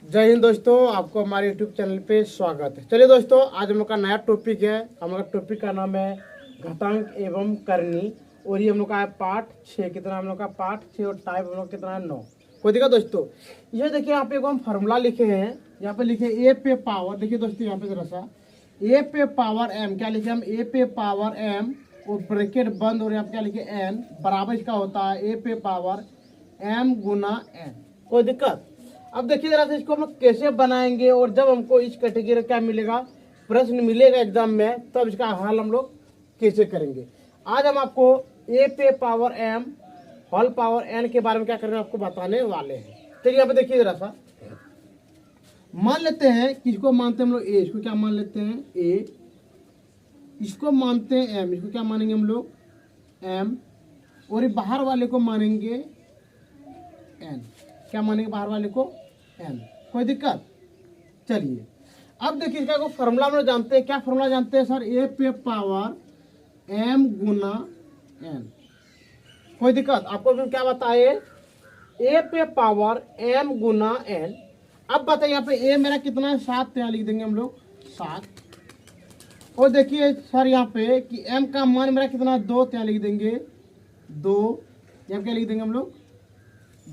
जय हिंद दोस्तों, आपको हमारे YouTube चैनल पे स्वागत है। चलिए दोस्तों, आज हम लोग का नया टॉपिक है। हम लोग का टॉपिक का नाम है घातांक एवं करनी, और ये हम लोग का है पार्ट 6। कितना हम लोग का पार्ट 6 और टाइप हम लोग कितना है 9। कोई देखा दोस्तों, ये देखिए यहाँ पे हम फार्मूला लिखे हैं। यहाँ पे लिखे ए पे पावर, देखिए दोस्तों यहाँ पे जरा सा ए पे पावर एम, क्या लिखे हम ए पे पावर एम और ब्रैकेट बंद, और यहाँ पे क्या लिखे एन बराबर इसका होता है ए पे पावर एम गुना एन। कोई दिक्कत? अब देखिए जरा से इसको हम लोग कैसे बनाएंगे, और जब हमको इस कैटेगरी क्या मिलेगा, प्रश्न मिलेगा एग्जाम में, तब इसका हल हम लोग कैसे करेंगे। आज हम आपको A P power M hole power N के बारे में क्या करेंगे आपको बताने वाले हैं। चलिए यहाँ पे देखिए जरा सा, मान लेते हैं किसको मानते हैं हम लोग ए, इसको क्या मान लेते हैं ए, इसको मानते हैं एम, इसको क्या मानेंगे हम लोग एम, और ये बाहर वाले को मानेंगे एन, क्या मानेंगे बाहर वाले को एन। कोई दिक्कत? चलिए अब देखिए इसका को फॉर्मूला हम लोग जानते हैं। क्या फॉर्मूला जानते हैं सर? ए पे पावर एम गुना एन। कोई दिक्कत? आपको भी क्या बताए, ए पे पावर एम गुना एन। अब बताइए यहाँ पे ए मेरा कितना है 7, तो यहाँ लिख देंगे हम लोग 7। और देखिए सर यहाँ पे कि एम का मान मेरा कितना 2, तो यहाँ लिख देंगे 2। यहाँ क्या लिख देंगे हम लोग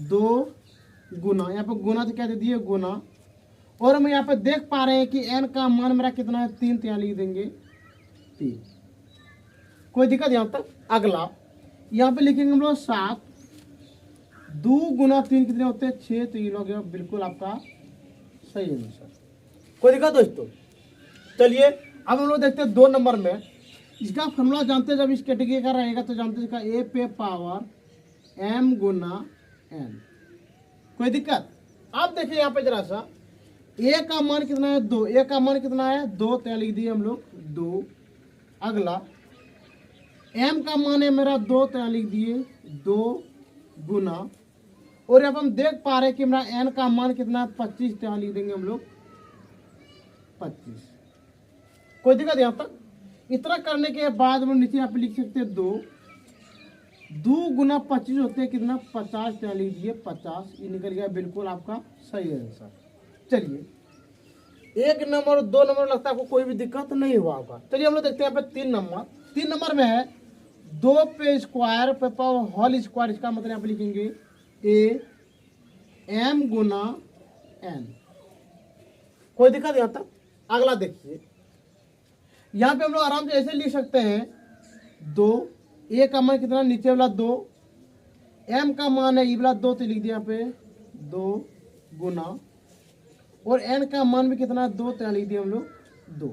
2 गुना, यहाँ पे गुना तो क्या दे दिए गुना, और हम यहाँ पे देख पा रहे हैं कि एन का मान मेरा कितना है 3, तो यहाँ लिख देंगे 3। कोई दिक्कत यहाँ तक? अगला यहाँ पे लिखेंगे हम लोग 7, 2 गुना 3 कितने होते हैं 6, तो ये लोग बिल्कुल आपका सही आंसर। कोई दिक्कत दोस्तों? चलिए अब हम लोग देखते हैं 2 नंबर में। इसका फॉर्मूला जानते हैं, जब इस कैटेगरी का रहेगा तो जानते हैं इसका ए पे पावर एम गुना एन। कोई दिक्कत? आप देखिए यहाँ पे जरा सा ए का मान कितना है 2, ए का मान कितना है 2, तो लिख दिए हम लोग 2। अगला एम का मान है मेरा 2, तो लिख दिए 2 गुना, और अब हम देख पा रहे हैं कि मेरा एन का मान कितना है 25, तो लिख देंगे हम लोग 25। कोई दिक्कत यहाँ तक? इतना करने के बाद हम नीचे यहाँ पे लिख सकते हैं 2 गुना 25 होते हैं कितना 50, तो लिख दिए 50। ये निकल गया बिल्कुल आपका सही आंसर। चलिए 1 नंबर और 2 नंबर लगता है आपको कोई भी दिक्कत नहीं हुआ होगा। चलिए हम लोग देखते हैं यहाँ पे 3 नंबर। 3 नंबर में है 2 पे स्क्वायर पे पावर होल स्क्वायर, इसका मतलब यहाँ पे लिखेंगे ए एम गुना एन। कोई दिक्कत यहाँ तक? अगला देखिए यहाँ पे हम लोग आराम से ऐसे लिख सकते हैं 2, ए का मान कितना नीचे वाला 2, एम का मान है ई वाला 2, तो लिख दिया यहाँ पे 2 गुना, और एन का मान भी कितना 2, तो लिख दिया हम लोग 2।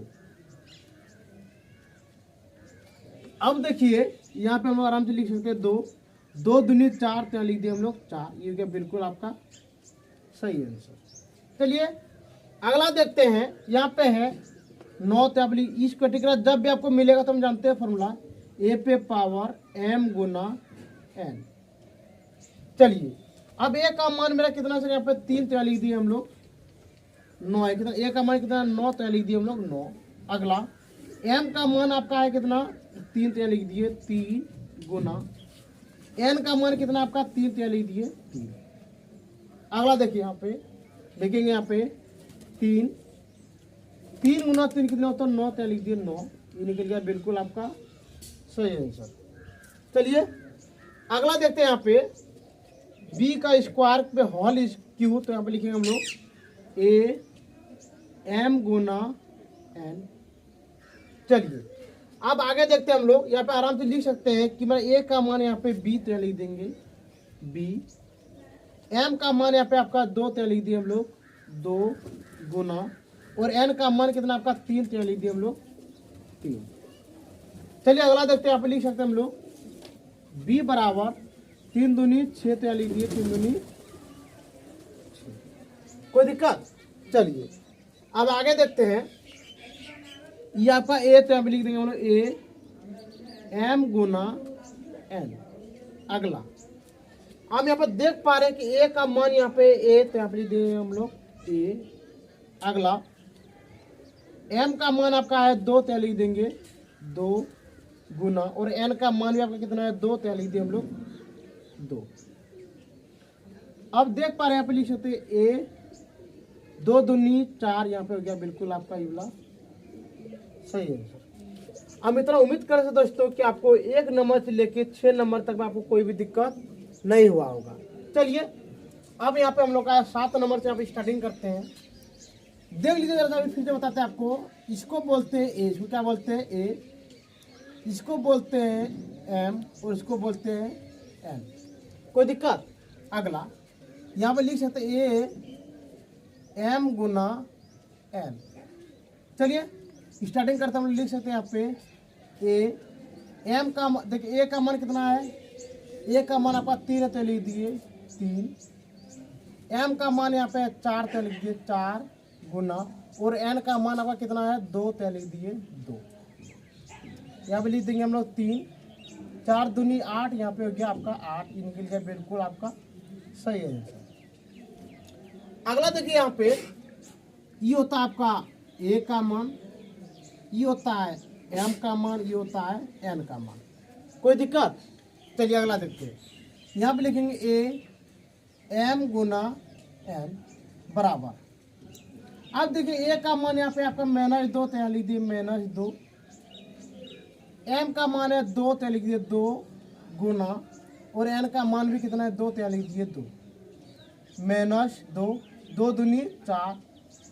अब देखिए यहाँ पे हम लोग आराम से लिख सकते हैं 2 दूनी 4, तो लिख दिया हम लोग 4। ये क्या बिल्कुल आपका सही आंसर। चलिए अगला देखते हैं, यहाँ पे है 9, तो आप इस कैटेगरी जब भी आपको मिलेगा तो हम जानते हैं फॉर्मूला ए पे पावर एम गुना एन। चलिए अब ए का मान मेरा कितना सर यहाँ पे 3, तो लिख दिए हम लोग 9 है। कितना ए का मान कितना 9, तो लिख दिए हम लोग 9। अगला एम का मान आपका है कितना 3, तो लिख दिए 3 गुना, एन का मान कितना आपका 3, तो लिख दिए 3। अगला देखिए यहाँ पे देखेंगे यहाँ पे 3 गुना 3 कितना होता है 9, तो लिख दिए 9। ये निकल गया बिल्कुल आपका सही आंसर। चलिए अगला देखते हैं यहाँ पे बी का स्क्वायर पे होल क्यू, तो यहाँ पे लिखेंगे हम लोग ए एम गुना एन। चलिए अब आगे देखते हैं हम लोग, यहाँ पे आराम से लिख सकते हैं कि मैं ए का मान यहाँ पे बी, तो लिख देंगे बी, एम का मान यहाँ पे आपका 2, तो लिख दिए हम लोग 2 गुना, और एन का मान कितना आपका 3, तो लिख दिए हम लोग 3। चलिए अगला देखते हैं, यहाँ पे लिख सकते हैं हम लोग b बराबर 3 दूनी 6, तो लिख दिए 3 दूनी 6। कोई दिक्कत? चलिए अब आगे देखते हैं, ये आपका ए, तो यहाँ पे लिख देंगे हम लोग ए एम गुना एन। अगला हम यहाँ पर देख पा रहे हैं कि ए का मान यहाँ पे ए, तो यहाँ पे लिख देंगे हम लोग ए। अगला एम का मान आपका है 2, तो लिख देंगे 2 गुना, और एन का मान भी आपका कितना है 2, तो लिख दिए हम लोग 2। अब देख पा रहे हैं यहाँ पे लिख सकते हैं ए 2 दूनी 4, यहाँ पे हो गया बिल्कुल आपका ये वाला सही है। हम इतना उम्मीद कर सकते दोस्तों कि आपको 1 नंबर से लेके 6 नंबर तक में आपको कोई भी दिक्कत नहीं हुआ होगा। चलिए अब यहाँ पे हम लोग का 7 नंबर से यहाँ पे स्टार्टिंग करते हैं। देख लीजिए जरा अभी फिर से बताते हैं आपको। इसको बोलते हैं ए, इसको क्या बोलते हैं ए, इसको बोलते हैं एम और इसको बोलते हैं एन। कोई दिक्कत? अगला यहाँ पे लिख सकते हैं ए एम गुना एन। चलिए स्टार्टिंग करते हम लिख सकते हैं यहाँ पे ए एम का देखिए ए का मान कितना है, ए का मान आपका 3 है तो लिख दिए 3। एम का मान यहाँ पे 4 तो लिख दिए 4 गुना, और एन का मान आपका कितना है 2 तो लिख दिए 2। यहाँ पे लिख देंगे हम लोग 3, 4 दूनी 8, यहाँ पे हो गया आपका 8, ये निकल गया बिल्कुल आपका सही है। अगला देखिए यहाँ पे ये होता है आपका ए का मान, ये होता है एम का मान, ये होता है एन का मान। कोई दिक्कत? चलिए अगला देखते हैं। यहाँ पे लिखेंगे ए एम गुना एन बराबर। अब देखिए ए का मान यहाँ पे आपका -2 तो यहाँ लिख दिए -2। एम का मान है 2 तो लिख दिए 2 गुना, और एन का मान भी कितना है 2 तो यहाँ लिख दिए 2 -2, 2 दूनी 4,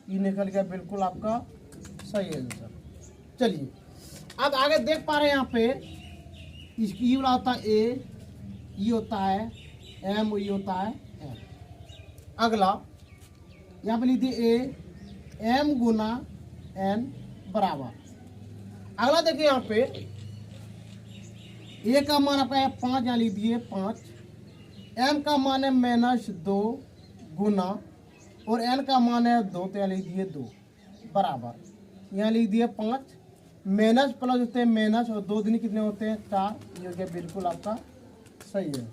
ये निकल गया बिल्कुल आपका सही है आंसर। चलिए अब आगे देख पा रहे हैं यहाँ पे इसकी ये वाला होता है ए, ये होता है एम, ये होता है एन। अगला यहाँ पे लिख दिए ए एम गुना एन बराबर। अगला देखिए यहाँ पे ए का मान आपका है 5, यहाँ लिख दिए 5। एम का मान है -2 गुना, और एन का मान है 2 तो यहाँ लिख दिए 2 बराबर। यहाँ लिख दिए 5, माइनस प्लस होते हैं माइनस, और 2 दूनी कितने होते हैं 4, ये हो गया बिल्कुल आपका सही है।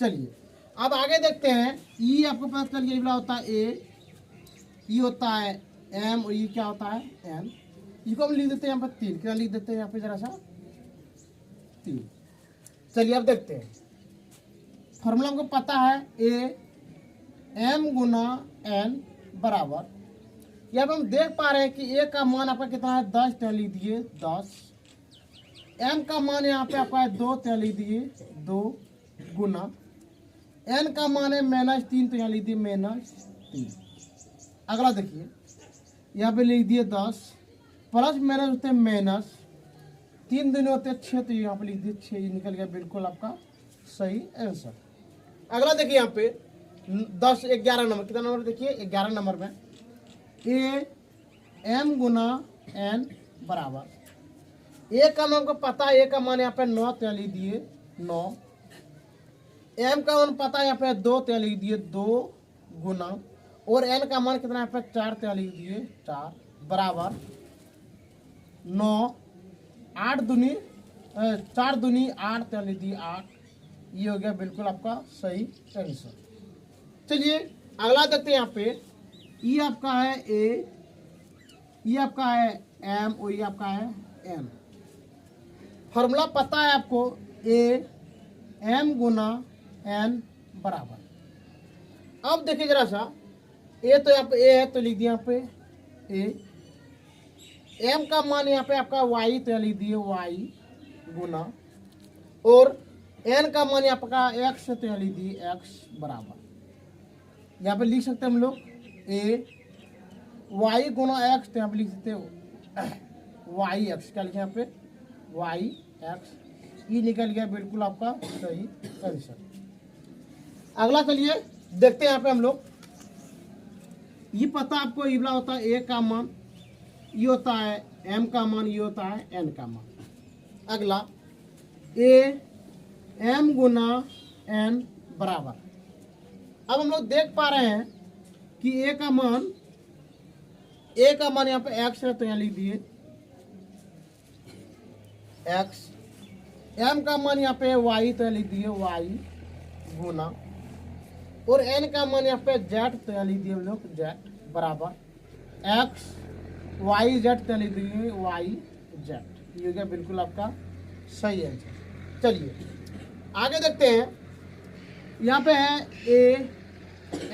चलिए अब आगे देखते हैं। ये आपको पता चल गया ये वाला होता है ए, ये होता है एम, और ये क्या होता है एन। इसको हम लिख देते हैं यहाँ पर 3, क्या लिख देते हैं यहाँ पे जरा सा 3। चलिए अब देखते हैं फॉर्मूला हमको पता है ए एम गुना एन बराबर। यहाँ पे हम देख पा रहे हैं कि ए का मान आपका कितना है 10 तो लिख दिए 10। एम का मान यहाँ पे आपका है 2 तो लिख दिए 2 गुना, एन का मान है -3 तो यहाँ लिख दिए -3। अगला देखिए यहाँ पे लिख दिए 10, प्लस माइनस होते हैं माइनस, 3 दूनी होते हैं 6 तो यहाँ पे लिख दिए 6, ये निकल गया बिल्कुल आपका सही आंसर। अगला देखिए यहाँ पे 10 11 नंबर, कितना नंबर देखिए 11 नंबर में ए एम गुना एन बराबर। ए का मान को पता है, ए का मान यहाँ पे 9 तो लिख दिए 9। एम का मान पता है यहाँ पे 2 तो लिख दिए 2 गुना, और एन का मान कितना यहाँ पे 4 तो लिख दिए 4 बराबर 9। 8 दूनी 4 दूनी 8 तो लिख दिए 8, ये हो गया बिल्कुल आपका सही आंसर। चलिए अगला देखते हैं। यहाँ पे ये आपका है ए, ये आपका है एम, और ये आपका है एन। फॉर्मूला पता है आपको ए एम गुना एन बराबर। अब देखिए जरा सा, ए तो यहाँ पे ए है तो लिख दिया यहाँ पे ए, एम का मान यहाँ पे आपका वाई तो लिख दिए वाई गुना, और एन का मान यहाँ पे एक्स तो लिख दिए एक्स बराबर। यहाँ पे लिख सकते हैं हम लोग ए वाई गुना एक्स, तो यहाँ पे लिख सकते हो वाई एक्स, क्या लिखे यहाँ पे वाई एक्स, ये निकल गया बिल्कुल आपका सही आंसर। अगला चलिए देखते हैं यहाँ पे हम लोग। ये पता आपको ये वाला होता है ए का मान, ये होता है एम का मान, ये होता है एन का मान। अगला ए एम गुना एन बराबर। अब हम लोग देख पा रहे हैं कि ए का मान यहाँ पे एक्स है तो यहाँ लिख दिए एक्स। एम का मान यहाँ पे वाई तो यहाँ लिख दिए वाई गुना, और एन का मान यहाँ पे जेड तो यहाँ लिख दिए हम लोग जेड बराबर एक्स वाई जेड तो लिख दिए वाई जेड। ये हो गया बिल्कुल आपका सही आंसर। चलिए आगे देखते हैं। यहाँ पे है ए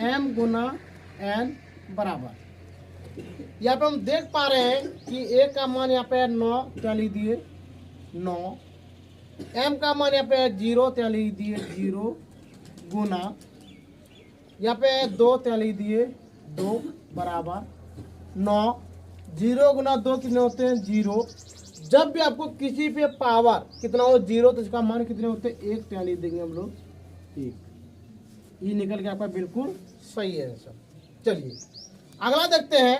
एम गुना एन बराबर। यहाँ पे हम देख पा रहे हैं कि ए का मान यहाँ पे 9, तो लिख दिए 9। m का मान यहाँ पे 0, तो लिख दिए 0 गुना यहाँ पे 2, तो लिख दिए 2 बराबर 9। 0 गुना 2 कितने होते हैं 0। जब भी आपको किसी पे पावर कितना हो 0, तो इसका मान कितने होते हैं 1, तो लिख देंगे हम लोग 1। ये निकल के आपका बिल्कुल सही है आंसर। चलिए अगला देखते हैं।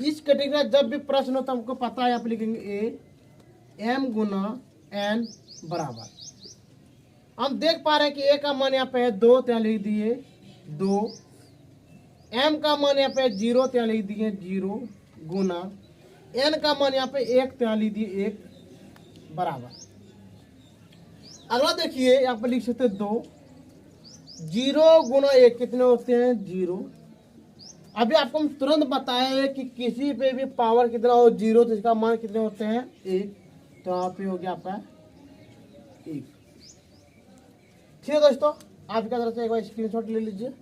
इस कैटेगरी का जब भी प्रश्न हो तो हमको पता है, आप लिखेंगे ए m गुना n बराबर। हम देख पा रहे हैं कि ए का मान यहाँ पे है 2, तो लिख दिए 2। m का मान यहाँ पे 0, तो लिख दिए 0 गुना n का मान यहाँ पे 1, तो लिख दिए 1 बराबर। अगला देखिए यहाँ पे लिख सकते 2। 0 गुना 1 कितने होते हैं 0। अभी आपको हम तुरंत बताए कि किसी पे भी पावर कितना हो 0, तो इसका मान कितने होते हैं 1। तो यहाँ पे हो गया आपका 1। ठीक है दोस्तों, आपकी तरफ से एक बार स्क्रीनशॉट ले लीजिए।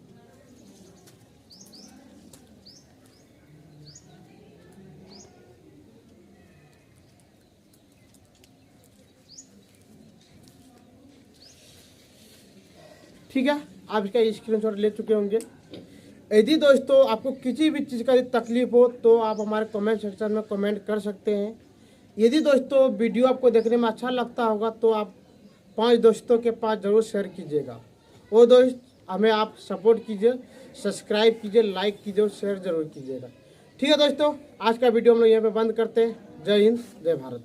ठीक है, आप इसका स्क्रीनशॉट ले चुके होंगे। यदि दोस्तों आपको किसी भी चीज़ का तकलीफ हो तो आप हमारे कमेंट सेक्शन में कमेंट कर सकते हैं। यदि दोस्तों वीडियो आपको देखने में अच्छा लगता होगा तो आप 5 दोस्तों के पास ज़रूर शेयर कीजिएगा। वो दोस्त हमें आप सपोर्ट कीजिए, सब्सक्राइब कीजिए, लाइक कीजिए और शेयर ज़रूर कीजिएगा। ठीक है दोस्तों, आज का वीडियो हम लोग यहाँ पे बंद करते हैं। जय हिंद, जय भारत।